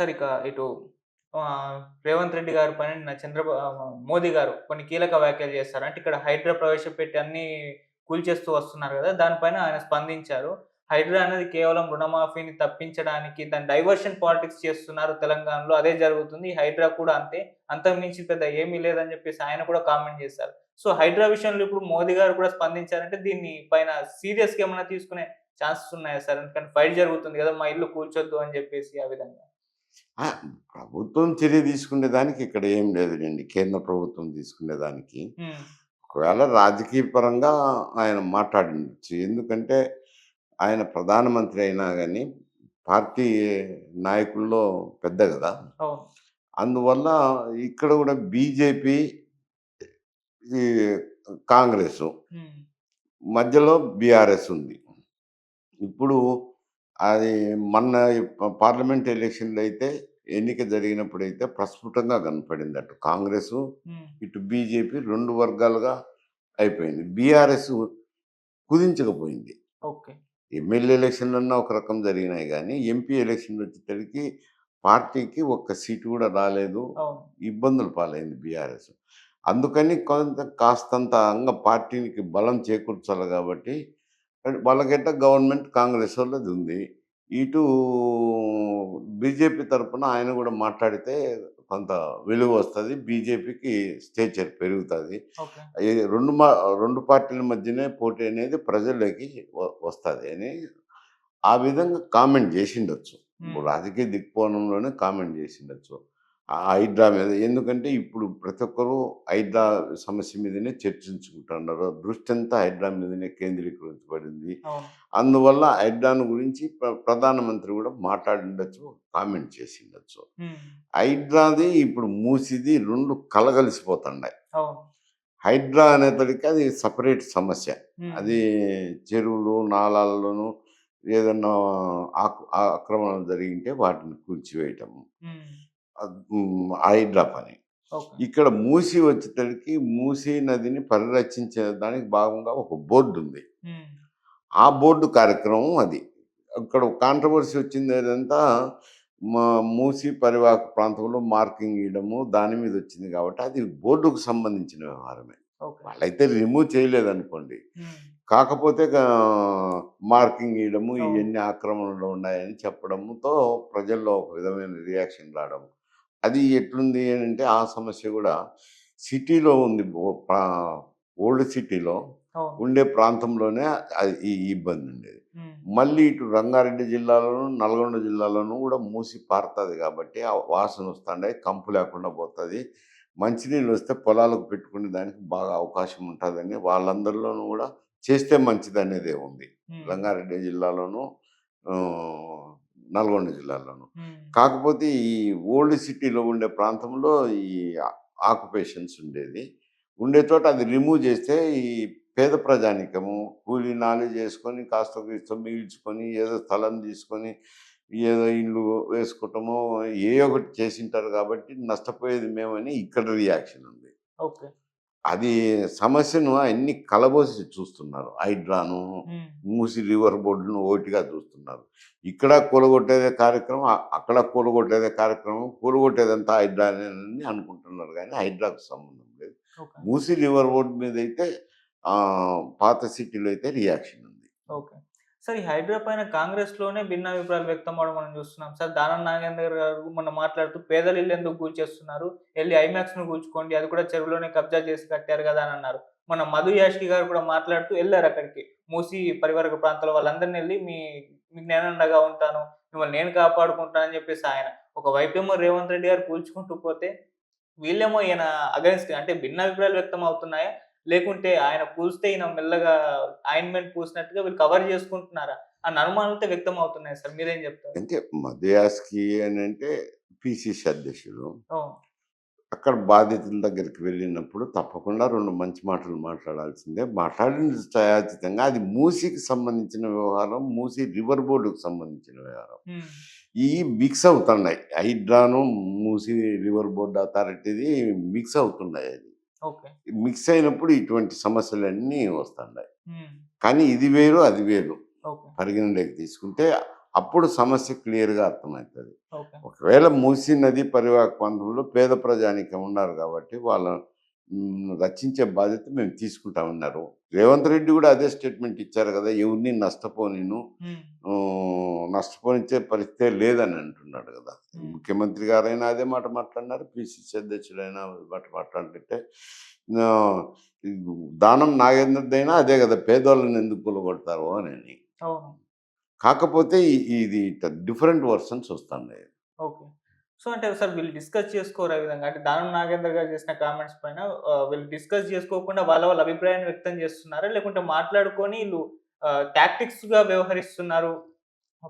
Sir ఇక ఇటు రేవంత్ రెడ్డి గారి పైన నిన్న మోదీ గారు కొన్ని కీలక వ్యాఖ్యలు చేశారు. అంటే ఇక్కడ హైడ్రా ప్రవేశపెట్టి అన్నీ కూల్చేస్తూ వస్తున్నారు గదా! దానిపైన ఆయన స్పందించారు. హైడ్రా అనేది కేవలం రుణమాఫీని తప్పించడానికి దాన్ని డైవర్షన్ పాలిటిక్స్ చేస్తున్నారు తెలంగాణలో. అదే జరుగుతుంది. ఈ హైడ్రా కూడా అంతే. అంతకు మించి పెద్ద ఏమీ లేదని జెప్పేసి ఆయన కూడా కామెంట్ చేశారు. సో, హైడ్రా విషయంలో ఇప్పుడు మోదీ గారు కూడా స్పందించారంటే దీన్ని పైన సీరియస్‌గా ఏమన్నా తీసుకునే ఛాన్సెస్ ఉన్నాయా సార్? ఎందుకంటే ఫైట్ జరుగుతుంది గదా! మా ఇల్లు కూల్చొద్దు అని జెప్పేసి ఆ విధంగా. ఆ! ప్రభుత్వం చర్య తీసుకునేదానికి ఇక్కడ ఏం లేదులెండి. కేంద్ర ప్రభుత్వం తీసుకునేదానికి. హ్మ్. ఒకవేళ రాజకీయ పరంగా ఆయన మాట్లాడుండొచ్చు. ఎందుకంటే ఆయన ప్రధానమంత్రి అయినా గాని పార్టీ నాయకుల్లో పెద్ద గదా! అవును. అందువల్ల ఇక్కడ గూడా బీజేపీ, ఈ కాంగ్రెసు హ్మ్. మధ్యలో బీఆర్ఎస్ ఉంది. ఇప్పుడు అది మొన్న పార్లమెంట్ ఎలక్షన్‌లో అయితే ఎన్నిక జరిగినప్పుడైతే ప్రస్ఫుటంగా కనపడింది. అటు కాంగ్రెసు, హ్మ్. ఇటు బీజేపీ 2 వర్గాలుగా అయిపోయింది. బీఆర్ఎస్ కుదించకపోయింది. ఓకే. ఎమ్మెల్యే ఎలక్షన్‌లన్నా ఒక రకం జరిగినాయి గానీ, ఎంపీ ఎలక్షన్‌లొచ్చేసరికి పార్టీకి ఒక్క సీటు గూడా రాలేదు. అవును. ఇబ్బందుల పాలైంది బీఆర్ఎస్. అందుకని కాస్తంత పార్టీకి బలం చేకూర్చాలి గాబట్టి, వాళ్ళకెట్ట గవర్నమెంట్ కాంగ్రెసోళ్ళదుంది. ఇటూ బీజేపీ తరపున ఆయన గూడా మాట్లాడితే కొంత విలువొస్తది. బీజేపీకి స్టేచర్ పెరుగుతది. ఓకే. ఈ 2 పార్టీల మధ్యనే పోటీ అనేది ప్రజల్లోకి వస్తది అని ఆ విధంగా కామెంట్ జేసిండొచ్చు. హ్మ్. రాజకీయ దిక్కోణంలోనే కామెంట్ జేసిండొచ్చు. ఆ హైడ్రా మీద. ఎందుకంటే ఇప్పుడు ప్రతి ఒక్కరు హైడ్రా సమస్య మీదనే చర్చించుకుంటున్నారు. దృష్టంతా హైడ్రా మీదనే కేంద్రీకరించబడింది. అవును. అందువల్ల హైడ్రాను గురించి ప్రధానమంత్రి గూడా మాట్లాడిండొచ్చు, కామెంట్ చేసిండొచ్చు. హ్మ్. హైడ్రాది ఇప్పుడు మూసీది 2 కలగలిసిపోతున్నాయి. అవును. హైడ్రా అనేసరికి అది సెపరేట్ సమస్య. హ్మ్. అది చెరువులు, నాలాల్లోనూ ఏదన్నా ఆక్రమణలు జరిగింటే వాటిని కూల్చివేయటము. హ్మ్. హైడ్రా పని. ఓకే. ఇక్కడ మూసీ వచ్చేసరికి మూసీ నదిని పరిరక్షించే దానికి భాగంగా ఒక బోర్డుంది. హ్మ్. ఆ బోర్డు కార్యక్రమం అది. అక్కడ కాంట్రోవర్సీ వచ్చింది ఏదంతా మా మూసీ పరివాహక ప్రాంతంలో మార్కింగ్ ఇయడము దాని మీద వచ్చింది కాబట్టి అది బోర్డుకు సంబంధించిన వ్యవహారమే. ఓకే. వాళ్ళైతే రిమూవ్ చేయలేదనుకోండి. హ్మ్. కాకపోతే మార్కింగ్ ఇయడము అవును. ఇయన్నీ ఆక్రమణలో ఉన్నాయని చెప్పడంతో ప్రజల్లో ఒక విధమైన రియాక్షన్ రావడం. అది ఎట్లుంది అనంటే ఆ సమస్య గూడా సిటీలో ఉంది. ఓల్డ్ సిటీలో అవును. ఉండే ప్రాంతంలోనే అది ఈ ఇబ్బందుండేది. హ్మ్. మళ్ళీ ఇటు రంగారెడ్డి జిల్లాలోను, నల్గొండ జిల్లాలోను గూడా మూసి పారుతది గాబట్టి, ఆ వాసనొస్తాండాయి. కంపు లేకుండా పోతది. మంచినీళ్ళొస్తే పొలాలకు పెట్టుకునే దానికి బాగా అవకాశం ఉంటదని వాళ్ళందరిలోనూ గూడా చేస్తే మంచిదనేదే ఉంది. హ్మ్. రంగారెడ్డి జిల్లాలోను, ఆహ్, నల్గొండ జిల్లాలోను. హ్మ్. కాకపోతే ఈ ఓల్డ్ సిటీలో ఉండే ప్రాంతంలో ఈ ఆక్యుపేషన్స్ ఉండేది. ఉండే చోట అది రిమూవ్ జేస్తే ఈ పేద ప్రజానీకము కూలీ నాలి చేసుకొని కాస్తో గీస్తో మిగిల్చుకొని ఏదో స్థలం తీసుకొని ఏదో ఇల్లు వేసుకోవటమో ఏయో ఒకటి చేసింటారు కాబట్టి నష్టపోయేది మేమని ఇక్కడ రియాక్షన్ ఉంది. ఓకే. అది సమస్యను అన్ని కలబోసి చూస్తున్నారు. హైడ్రాను, హ్మ్. మూసి రివర్ బోర్డును ఒకటిగా చూస్తున్నారు. ఇక్కడ కూలగొట్టేదే కార్యక్రమం, అక్కడ కూలగొట్టేదే కార్యక్రమం. కూలగొట్టేదంతా హైడ్రానేనని అనుకుంటున్నారు గానీ హైడ్రాకు సంబంధం లేదు. ఓకే. మూసి రివర్ బోర్డ్ మీదయితే పాత సిటీలో అయితే రియాక్షన్ ఉంది. ఓకే. సార్ ఈ హైడ్రా పైన కాంగ్రెస్‌లోనే భిన్నాభిప్రాయాలు వ్యక్తం అవ్వడం మనం చూస్తున్నాం సార్. దానం నాగేందర్ గారు మొన్న మాట్లాడుతూ పేదల ఇల్లు ఎందుకు కూల్చేస్తున్నారు? ఎళ్లి ఐమాక్స్‌ని కూల్చుకోండి. అది కూడా చెరువులోనే కబ్జా చేసి కట్టారు గదా! అని అన్నారు. మన మధు యాష్కి గారు కూడా మాట్లాడుతూ ఎళ్లారు అక్కడికి. మూసీ పరివారక ప్రాంతాల వాళ్ళందరిని ఎళ్లి మీకు నేనండగా ఉంటాను. మిమ్మల్ని నేను కాపాడుకుంటా అని చెప్పేసి ఆయన. ఒకవైపేమో రేవంత్ రెడ్డి గారు కూల్చుకుంటూ పోతే వీళ్ళేమో ఈయన అగైన్స్ట్ అంటే భిన్నాభిప్రాయాలు వ్యక్తం అవుతున్నాయా? లేకుంటే ఆయన పూస్తే ఈయన మెల్లగా ఆయింట్‌మెంట్ పూసినట్టుగా వీళ్ళు కవర్ చేసుకుంటున్నారా? అన్న అనుమానాలతో వ్యక్తం అవుతున్నాయి సార్. మీరేం చెప్తారు? అంటే మధ్యయాస్కి అనంటే పిసిసి అధ్యక్షుడు. అవును. అక్కడ బాధితుల దగ్గరికి వెళ్ళినప్పుడు తప్పకుండా 2 మంచి మాటలు మాట్లాడాల్సిందే. మాట్లాడింది ఛాయాచితంగా అది మూసీకి సంబంధించిన వ్యవహారం. మూసీ రివర్ బోర్డ్‌కి సంబంధించిన వ్యవహారం. హ్మ్. మిక్స్ అవుతున్నాయి. హైడ్రాను, మూసీ రివర్ బోర్డ్ అథారిటీది మిక్స్ అవుతున్నాయది. ఓకే. మిక్స్ అయినప్పుడు ఇటువంటి సమస్యలన్నీ వస్తున్నాయి. హ్మ్. కానీ ఇది వేరు, అది వేరు. ఓకే. పరిగణలోకి తీసుకుంటే అప్పుడు సమస్య క్లియర్‌గా అర్థమవుతది. ఓకే. ఒకవేళ మూసీ నది పరివాహక ప్రాంతంలో పేద ప్రజానీకం ఉన్నారు కాబట్టి వాళ్ళ రక్షించే బాధ్యత మేము తీసుకుంటామన్నారు. రేవంత్ రెడ్డి కూడా అదే స్టేట్మెంట్ ఇచ్చారు కదా! ఎవరిని నష్టపోనిను. హ్మ్. నష్టపోనిచ్చే పరిస్థితే లేదని అంటున్నాడు కదా! హ్మ్. ముఖ్యమంత్రి గారైనా అదే మాట మాట్లాడినారు. పిసిసి అధ్యక్షుడైనా అదే మాట మాట్లాడుతుంటే ఆహ్, దానం నాగేంద్రదైనా అదే కదా! పేదోళ్ళని ఎందుకు కూలగొడతారు అనని. అవును. కాకపోతే ఇది డిఫరెంట్ వెర్షన్స్ వస్తున్నాయి. ఓకే. సో, అంటే సార్ వీళ్ళు డిస్కస్ చేసుకోరు ఆ విధంగా. అంటే దానం నాగేంద్ర గారు చేసిన కామెంట్స్ పైన వీళ్ళు డిస్కస్ చేసుకోకుండా వాళ్ళ వాళ్ళ అభిప్రాయాన్ని వ్యక్తం చేస్తున్నారా? లేకుంటే మాట్లాడుకొని ఈళ్ళు టాక్టిక్స్‌గా వ్యవహరిస్తున్నారు.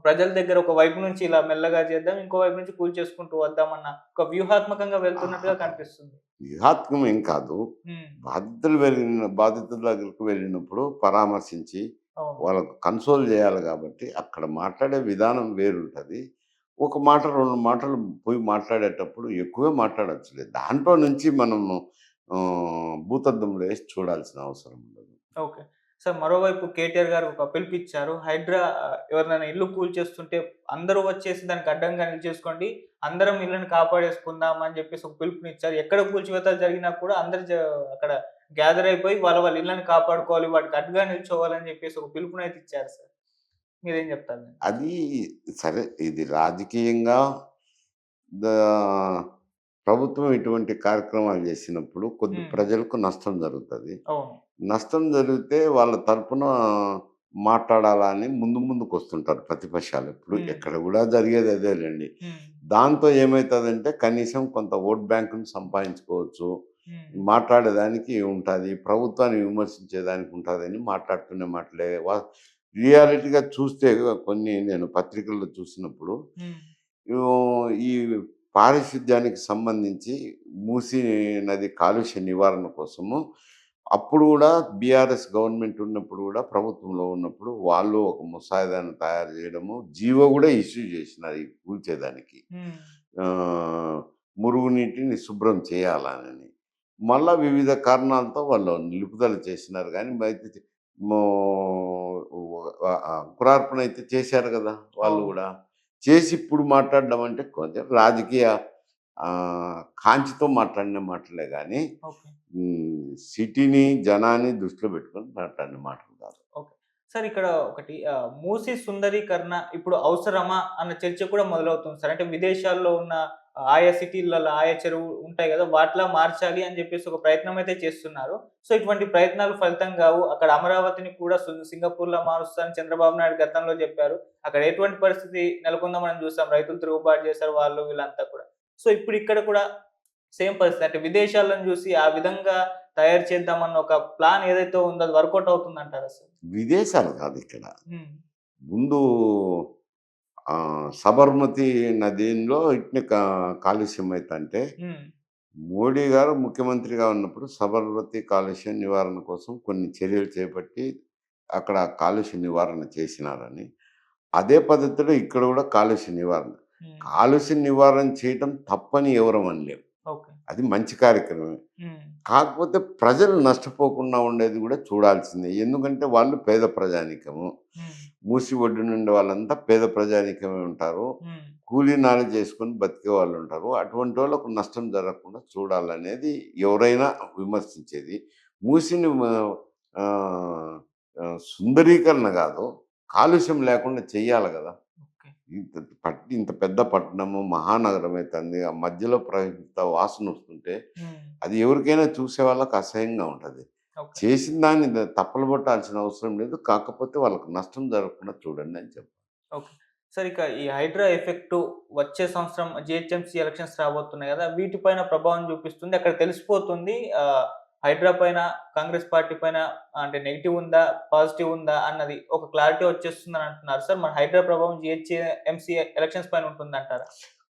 ప్రజల దగ్గర ఒక వైపు నుంచి ఇలా మెల్లగా చేద్దాం, ఇంకో వైపు నుంచి కూల్చేసుకుంటూ వద్దామన్న ఒక వ్యూహాత్మకంగా వెళ్తున్నట్టుగా ఆహాహా! కనిపిస్తుంది. వ్యూహాత్మకం ఏం కాదు. హ్మ్. బాధితుల దగ్గరికి వెళ్ళినప్పుడు పరామర్శించి అవును. వాళ్ళకు కన్సోల్ చేయాలి కాబట్టి అక్కడ మాట్లాడే విధానం వేరుంటది. ఒక మాట, 2 మాటలు పోయి మాట్లాడేటప్పుడు ఎక్కువే మాట్లాడొచ్చులే. దాంట్లో నుంచి మనము భూతద్దంలో ఏసి చూడాల్సిన అవసరం ఉండదు. ఓకే. సార్ మరోవైపు కేటీఆర్ గారు ఒక పిలుపిచ్చారు. హైడ్రా ఎవరినైనా ఇల్లు కూల్చేస్తుంటే అందరూ వచ్చేసి దానికి అడ్డంగా నిలిచేసుకోండి. అందరం ఇళ్ళని కాపాడేసుకుందాం అని జెప్పేసి ఒక పిలుపునిచ్చారు. ఎక్కడ కూల్చివేతలు జరిగినా కూడా అందరూ అక్కడ గ్యాదర్ అయిపోయి వాళ్ళ వాళ్ళ ఇళ్ళని కాపాడుకోవాలి. వాటికి అడ్డుగా నిల్చోవాలని జెప్పేసి ఒక పిలుపునైతే ఇచ్చారు సార్. మీరేం జెప్తారు దానికి? అది సరే ఇది రాజకీయంగా దా ప్రభుత్వం ఇటువంటి కార్యక్రమాలు చేసినప్పుడు కొద్ది హ్మ్. ప్రజలకు నష్టం జరుగుతది. అవును. నష్టం జరిగితే వాళ్ళ తరపున మాట్లాడాలా అని ముందుకొస్తుంటారు ప్రతిపక్షాలు. ఇప్పుడు హ్మ్. ఎక్కడ గూడా జరిగేది అదేలెండి. హ్మ్. దాంతో ఏమైతదంటే కనీసం కొంత ఓట్ బ్యాంక్‌ని సంపాదించుకోవచ్చు. హ్మ్. మాట్లాడేదానికి ఉంటది. ప్రభుత్వాన్ని విమర్శించేదానికి ఉంటదని మాట్లాడుతున్న మాటలే. రియాలిటీగా చూస్తే కొన్ని నేను పత్రికల్లో చూసినప్పుడు హ్మ్. ఈ పారిశుధ్యానికి సంబంధించి మూసీ నది కాలుష్య నివారణ కోసము అప్పుడు గూడా బీఆర్ఎస్ గవర్నమెంట్ ఉన్నప్పుడు గూడా ప్రభుత్వంలో ఉన్నప్పుడు వాళ్ళు ఒక ముసాయిదాను తయారు జేయడము, జీవో గూడా ఇష్యూ జేసినారు ఈ కూల్చేదానికి. హ్మ్. ఆహ్, మురుగునీటిని శుభ్రం చేయాలనని. మళ్ళా వివిధ కారణాలతో వాళ్ళు నిలుపుదల చేసినారు గానీ బయట మో అంకురార్పణ అయితే చేశారు గదా! వాళ్ళు అవును. గూడా. చేసి ఇప్పుడు మాట్లాడడం అంటే కొంచెం రాజకీయ కాంచితో మాట్లాడిన మాటలే గానీ, ఓకే. సిటీని, జనాన్ని దృష్టిలో పెట్టుకొని మాట్లాడిన మాటలు కాదు. ఓకే. సార్ ఇక్కడ ఒకటి మూసీ సుందరీకరణ ఇప్పుడు అవసరమా అన్న చర్చ కూడా మొదలవుతుంది సార్. అంటే విదేశాల్లో ఉన్న ఆయా సిటీలలో, ఆయా చెరువు ఉంటాయి గదా! వాటిలా మార్చాలి అని జెప్పేసి ఒక ప్రయత్నం అయితే చేస్తున్నారు. సో, ఇటువంటి ప్రయత్నాలు ఫలితం గావు. అక్కడ అమరావతిని కూడా సింగపూర్‌లా మారుస్తా అని చంద్రబాబు నాయుడు గతంలో జెప్పారు. అక్కడ ఎటువంటి పరిస్థితి నెలకొందో మనం జూసాం. రైతులు తిరుగుబాటు చేశారు వాళ్ళు వీళ్ళంతా కూడా. సో, ఇప్పుడు ఇక్కడ కూడా సేమ్ పరిస్థితి. అంటే విదేశాలను జూసి ఆ విధంగా తయారు చేద్దామన్న ఒక ప్లాన్ ఏదైతే ఉందో అది వర్కౌట్ అవుతుందంటారా సార్? విదేశాలు కాదిక్కడ. హ్మ్. ముందు సబర్మతి నదిలో ఇట్నే కాలుష్యం అయితంటే హ్మ్. మోడీ గారు ముఖ్యమంత్రిగా ఉన్నప్పుడు సబర్మతి కాలుష్య నివారణ కోసం కొన్ని చర్యలు చేపట్టి అక్కడ కాలుష్య నివారణ చేసినారని. అదే పద్ధతిలో ఇక్కడ గూడా కాలుష్య నివారణ. హ్మ్. కాలుష్య నివారణ చేయటం తప్పని ఎవరం అనలేం. ఓకే. అది మంచి కార్యక్రమమే. హ్మ్. కాకపోతే ప్రజలు నష్టపోకుండా ఉండేది గూడా చూడాల్సిందే. ఎందుకంటే వాళ్ళు పేద ప్రజానీకము. హ్మ్. మూసి ఒడ్డున ఉండే వాళ్ళంతా పేద ప్రజానీకమే ఉంటారు. హ్మ్. కూలీ నాలి చేసుకొని బతికే వాళ్ళుంటారు. అటువంటోళ్ళకు నష్టం జరగకుండా చూడాలనేది ఎవరైనా విమర్శించేది. మూసిని ఆహ్, సుందరీకరణ గాదు. కాలుష్యం లేకుండా చెయ్యాలి గదా! ఓకే. ఇంత పెద్ద పట్టణము, మహానగరం అయితంది. ఆ మధ్యలో ఇంత వాసనొస్తుంటే, హ్మ్. అది ఎవరికైనా చూసే వాళ్ళకి అసహ్యంగా ఉంటది. ఓకే. చేసిన దాన్ని తప్పులు పట్టాల్సిన అవసరం లేదు. కాకపోతే వాళ్ళకి నష్టం జరగకుండా చూడండి అని చెప్పాలి. ఓకే. సార్ ఇక ఈ హైడ్రా ఎఫెక్టు వచ్చే సంవత్సరం జీహెచ్ఎంసీ ఎలక్షన్స్ రాబోతున్నాయి గదా! వీటిపైన ప్రభావం చూపిస్తుంది. అక్కడ తెలిసిపోతుంది. హైడ్రా పైన కాంగ్రెస్ పార్టీ పైన అంటే నెగెటివ్ ఉందా? పాజిటివ్ ఉందా? అన్నది ఒక క్లారిటీ వచ్చేస్తుందని అంటున్నారు సార్. మరి హైడ్రా ప్రభావం జీహెచ్ఎంసీ ఎలక్షన్స్ పైన ఉంటుందంటారా?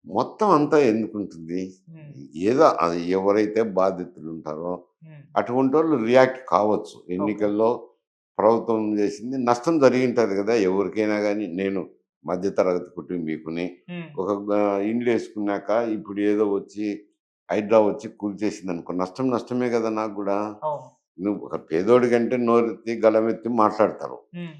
మొత్తం అంతా ఎందుకుంటుంది? హ్మ్. ఏదో అది ఎవరైతే బాధితులుంటారో హ్మ్. అటువంటోళ్ళు రియాక్ట్ కావచ్చు. ఓకే. ఎన్నికల్లో ప్రభుత్వం చేసింది నష్టం జరిగింటది గదా! ఎవరికైనా గాని. నేను మధ్య తరగతి కుటుంబీకుని. హ్మ్. ఒక ఇండ్లేసుకున్నాక ఇప్పుడు ఏదో వచ్చి హైడ్రా వచ్చి కూల్చేసిందనుకో నష్టం నష్టమే గదా నాకు గూడా. అవును. నువ్వు ఒక పేదోడి కంటే నోరెత్తి, గళమెత్తి మాట్లాడతారు. హ్మ్.